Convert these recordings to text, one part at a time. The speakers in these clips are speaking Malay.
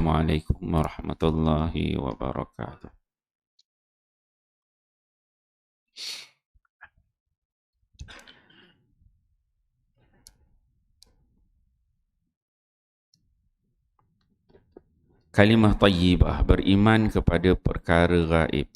Assalamualaikum warahmatullahi wabarakatuh. Kalimah tayyibah, beriman kepada perkara gaib.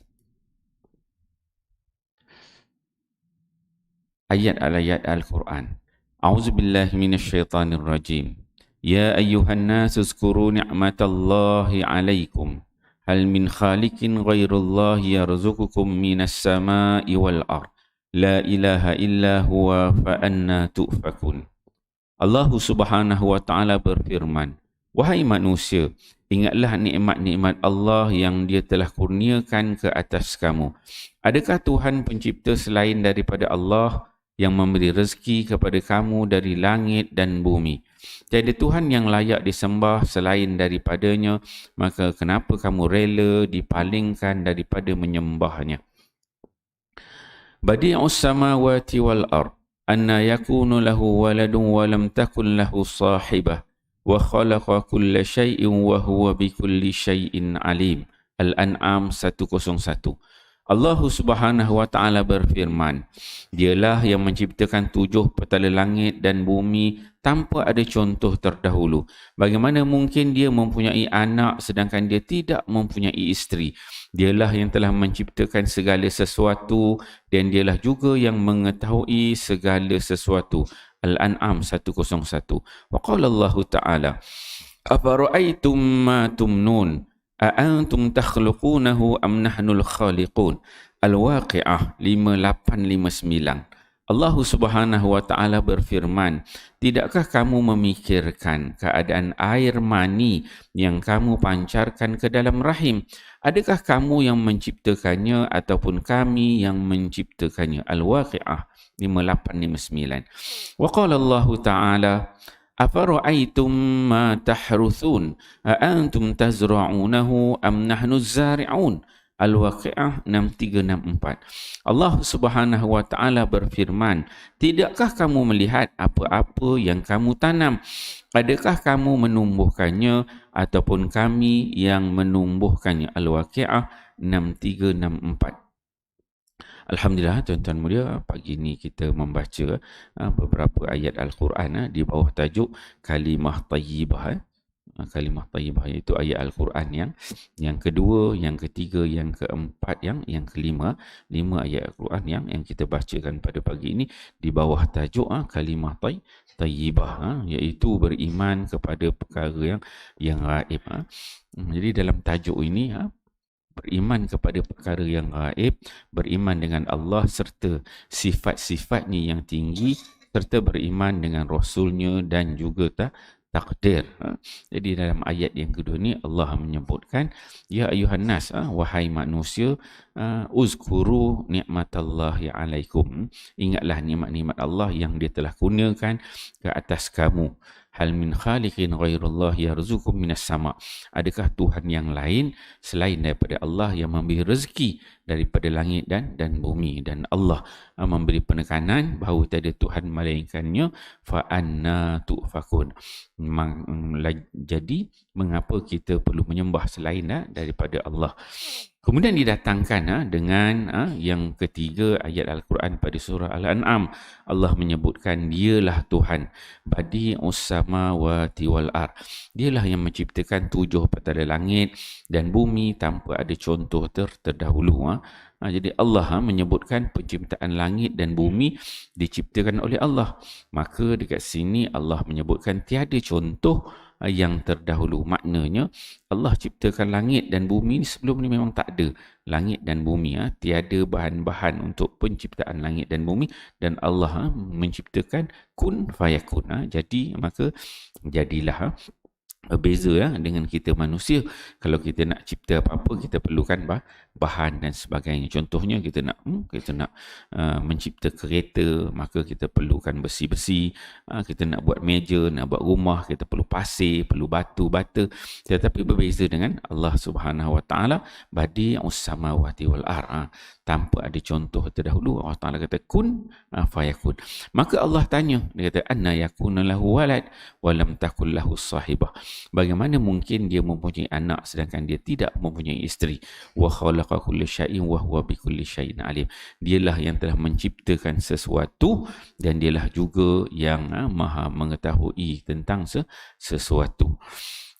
Ayat Al-Quran. A'udzubillahi minasyaitanirrajim. Ya ayyuhan nasu uzkuru ni'matallahi 'alaikum. Hal min khaliqin ghairullahi yarzuqukum minas sama'i wal ard. La ilaha illa huwa fa anna tu'fakun. Allah Subhanahu wa taala berfirman, wahai manusia, ingatlah nikmat-nikmat Allah yang Dia telah kurniakan ke atas kamu. Adakah Tuhan pencipta selain daripada Allah yang memberi rezeki kepada kamu dari langit dan bumi? Tiada Tuhan yang layak disembah selain daripadanya, maka kenapa kamu rela dipalingkan daripada menyembahnya? Badi'us samawati wal ard. Anna yakunu lahu waladun wa lam takun lahu sahibah wa khalaqa kulla syai'in wa huwa bikulli syai'in alim. Al-An'am 101. Allah Subhanahu wa taala berfirman, Dialah yang menciptakan 7 petala langit dan bumi tanpa ada contoh terdahulu. Bagaimana mungkin Dia mempunyai anak sedangkan Dia tidak mempunyai isteri? Dialah yang telah menciptakan segala sesuatu dan Dialah juga yang mengetahui segala sesuatu. Al-An'am 101. Wa qala Allah Ta'ala, Afara'aytum ma tumnun, a'antum takhluqunahu am nahnul khaliqun. Al-Waqi'ah 5859. Allah Subhanahu wa taala berfirman, tidakkah kamu memikirkan keadaan air mani yang kamu pancarkan ke dalam rahim? Adakah kamu yang menciptakannya ataupun kami yang menciptakannya? Al-Waqi'ah 5859. Wa qala Allah Ta'ala, Afara'aytum ma tahruthun, a'antum tazra'unahu am nahnu zari'un. Al-Waqi'ah 6364. Allah Subhanahu wa taala berfirman, tidakkah kamu melihat apa-apa yang kamu tanam? Adakah kamu menumbuhkannya ataupun kami yang menumbuhkannya? Al-Waqi'ah 6364. Alhamdulillah tuan-tuan mulia, pagi ini kita membaca beberapa ayat Al-Quran di bawah tajuk Kalimah Tayyibah. Kalimah Tayyibah iaitu ayat Al-Quran yang kedua, yang ketiga, yang keempat, yang kelima. 5 ayat Al-Quran yang kita bacakan pada pagi ini di bawah tajuk Kalimah Tayyibah, iaitu beriman kepada perkara yang gaib. Jadi dalam tajuk ini beriman kepada perkara yang gaib, beriman dengan Allah serta sifat-sifatnya yang tinggi, serta beriman dengan Rasulnya dan juga takdir. Jadi dalam ayat yang kedua ni Allah menyebutkan, ya ayuhan nas, wahai manusia, uzkuru ni'matallahi alaikum. Ingatlah nikmat-nikmat Allah yang Dia telah kurniakan ke atas kamu. Hal min khaliqin ghairullah yarzuqum minas sama. Adakah Tuhan yang lain selain daripada Allah yang memberi rezeki daripada langit dan bumi? Dan Allah memberi penekanan bahawa tiada Tuhan melainkannya. Fa anna tu'fakun. Jadi mengapa kita perlu menyembah selain daripada Allah? Kemudian didatangkan dengan yang ketiga ayat Al-Quran pada surah Al-An'am. Allah menyebutkan Dialah Tuhan. Badi'us samawati wal ard. Dialah yang menciptakan 7 petala langit dan bumi tanpa ada contoh terdahulu. Jadi Allah menyebutkan penciptaan langit dan bumi diciptakan oleh Allah. Maka dekat sini Allah menyebutkan tiada contoh yang terdahulu. Maknanya Allah ciptakan langit dan bumi ni sebelum ni memang tak ada langit dan bumi. Tiada bahan-bahan untuk penciptaan langit dan bumi, dan Allah menciptakan kun fayakun. Jadi maka jadilah. Berbeza dengan kita manusia. Kalau kita nak cipta apa-apa, kita perlukan bahan dan sebagainya. Contohnya kita nak mencipta kereta, maka kita perlukan besi-besi. Kita nak buat meja, nak buat rumah, kita perlu pasir, perlu batu, bata. Tetapi berbeza dengan Allah Subhanahu wa taala, badi'us samawati wal ard. Tanpa ada contoh terdahulu, Allah Taala kata kun fayakun. Maka Allah tanya, dia kata anna yakuna lahu walad wa lam takul lahu sahibah. Bagaimana mungkin dia mempunyai anak sedangkan dia tidak mempunyai isteri? Wa khalaqa kulla syai'in wa huwa bikulli syai'in alim. Dialah yang telah menciptakan sesuatu dan dialah juga yang maha mengetahui tentang sesuatu.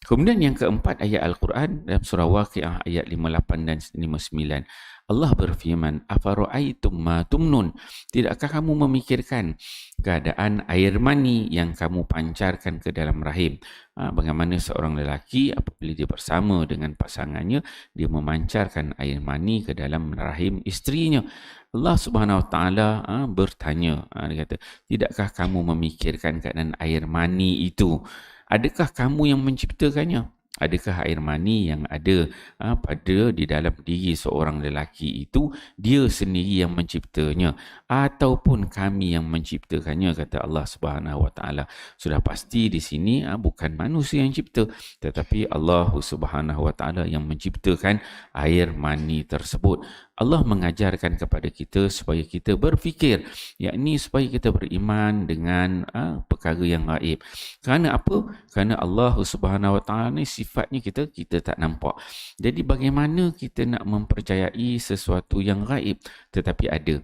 Kemudian yang keempat, ayat Al-Quran dalam surah Waqiah ayat 58 dan 59. Allah berfirman, afara'aitum ma tumnun? Tidakkah kamu memikirkan keadaan air mani yang kamu pancarkan ke dalam rahim? Bagaimana seorang lelaki apabila dia bersama dengan pasangannya, dia memancarkan air mani ke dalam rahim isterinya. Allah Subhanahu Wa Taala bertanya, dia kata, tidakkah kamu memikirkan keadaan air mani itu? Adakah kamu yang menciptakannya? Adakah air mani yang ada pada di dalam diri seorang lelaki itu dia sendiri yang menciptanya ataupun kami yang menciptakannya, kata Allah Subhanahu Wa Taala. Sudah pasti di sini bukan manusia yang cipta, tetapi Allah Subhanahu Wa Taala yang menciptakan air mani tersebut. Allah mengajarkan kepada kita supaya kita berfikir, yakni supaya kita beriman dengan perkara yang gaib. Kerana apa? Kerana Allah Subhanahu Wa Taala ni sifatnya kita tak nampak. Jadi bagaimana kita nak mempercayai sesuatu yang gaib tetapi ada?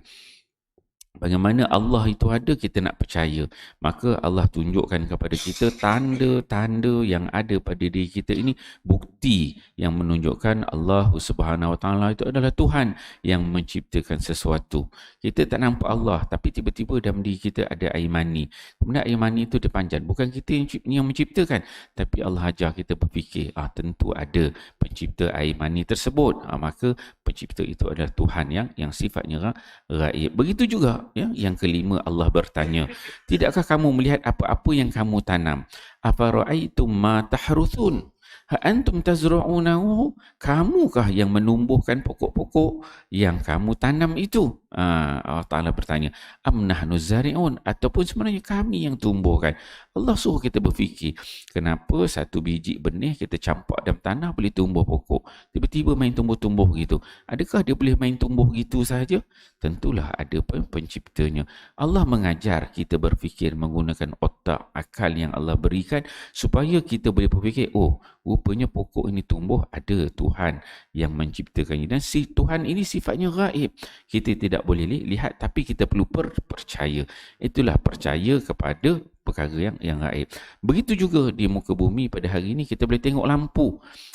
Bagaimana Allah itu ada, kita nak percaya. Maka Allah tunjukkan kepada kita tanda-tanda yang ada pada diri kita ini, bukti yang menunjukkan Allah Subhanahu Wa Taala itu adalah Tuhan yang menciptakan sesuatu. Kita tak nampak Allah, tapi tiba-tiba dalam diri kita ada air mani. Kemudian air mani itu dipancar. Bukan kita yang menciptakan, tapi Allah ajar kita berfikir, tentu ada pencipta air mani tersebut. Maka pencipta itu adalah Tuhan yang sifatnya gaib. Begitu juga yang kelima, Allah bertanya, tidakkah kamu melihat apa-apa yang kamu tanam? Afara'aitum ma tahruthun? Ha antum tazra'unahu? Kamukah yang menumbuhkan pokok-pokok yang kamu tanam itu? Allah Ta'ala bertanya, am nahnu zari'un? Ataupun sebenarnya kami yang tumbuhkan? Allah suruh kita berfikir, kenapa satu biji benih kita campak dalam tanah boleh tumbuh pokok? Tiba-tiba main tumbuh-tumbuh gitu. Adakah dia boleh main tumbuh gitu saja? Tentulah ada penciptanya. Allah mengajar kita berfikir menggunakan otak, akal yang Allah berikan supaya kita boleh berfikir, rupanya pokok ini tumbuh, ada Tuhan yang menciptakannya. Dan si Tuhan ini sifatnya gaib. Kita tidak boleh lihat, tapi kita perlu percaya. Itulah percaya kepada perkara yang gaib. Begitu juga di muka bumi pada hari ini, kita boleh tengok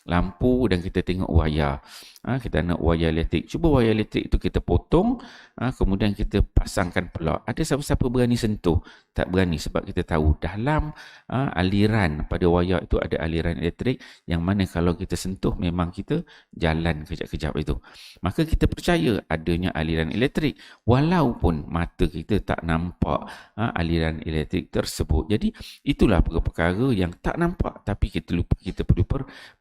lampu dan kita tengok wayar. Kita nak wayar elektrik, cuba wayar elektrik itu kita potong, kemudian kita pasangkan pelak. Ada siapa-siapa berani sentuh? Tak berani, sebab kita tahu dalam aliran pada wayar itu ada aliran elektrik yang mana kalau kita sentuh memang kita jalan kejap-kejap itu. Maka kita percaya adanya aliran elektrik walaupun mata kita tak nampak aliran elektrik tersebut. Jadi itulah perkara yang tak nampak tapi kita perlu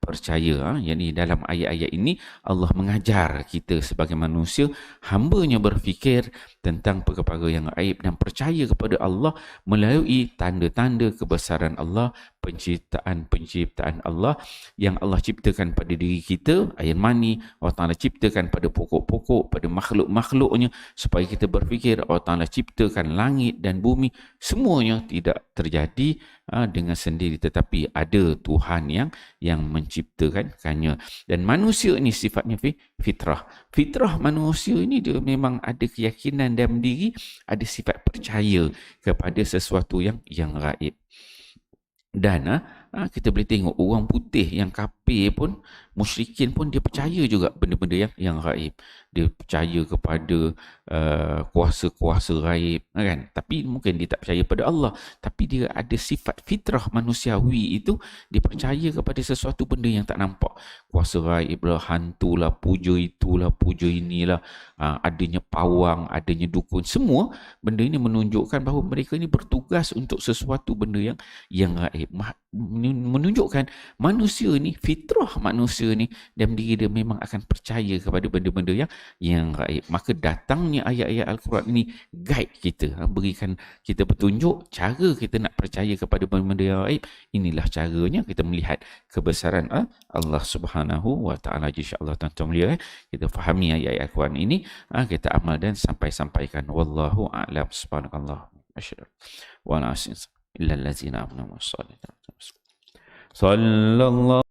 percaya. Yang dalam ayat-ayat ini Allah mengajar kita sebagai manusia, hamba-Nya berfikir tentang perkara yang gaib dan percaya kepada Allah melalui tanda-tanda kebesaran Allah, penciptaan Allah yang Allah ciptakan pada diri kita, air mani, Allah Ta'ala ciptakan pada pokok-pokok, pada makhluk-makhluknya, supaya kita berfikir Allah Ta'ala ciptakan langit dan bumi, semuanya tidak terjadi dengan sendiri, tetapi ada Tuhan yang menciptakannya. Dan manusia ini sifatnya fitrah. Fitrah manusia ini dia memang ada keyakinan dalam diri, ada sifat percaya kepada sesuatu yang gaib. Dan kita boleh tengok orang putih yang kafir pun, musyrikin pun, dia percaya juga benda-benda yang gaib. Dia percaya kepada kuasa-kuasa gaib, kan? Tapi mungkin dia tak percaya pada Allah. Tapi dia ada sifat fitrah manusiawi itu, dia percaya kepada sesuatu benda yang tak nampak. Kuasa gaib lah, hantu lah, puja itulah, puja inilah, adanya pawang, adanya dukun. Semua benda ini menunjukkan bahawa mereka ini bertugas untuk sesuatu benda yang gaib. Menunjukkan manusia ni, fitrah manusia ni dalam diri dia memang akan percaya kepada benda-benda yang gaib. Maka datangnya ayat-ayat Al-Quran ini guide kita, berikan kita petunjuk cara kita nak percaya kepada benda-benda yang gaib. Inilah caranya kita melihat kebesaran Allah Subhanahu Wa Taala. InsyaAllah tuan-tuan mulia, kita fahami ayat-ayat Al-Quran ini, kita amal dan sampaikan. Wallahu a'lam. Subhanakallah. Asyhadu wa la ilaha illa anta astaghfiruka wa atubu ilaik. Sallallahu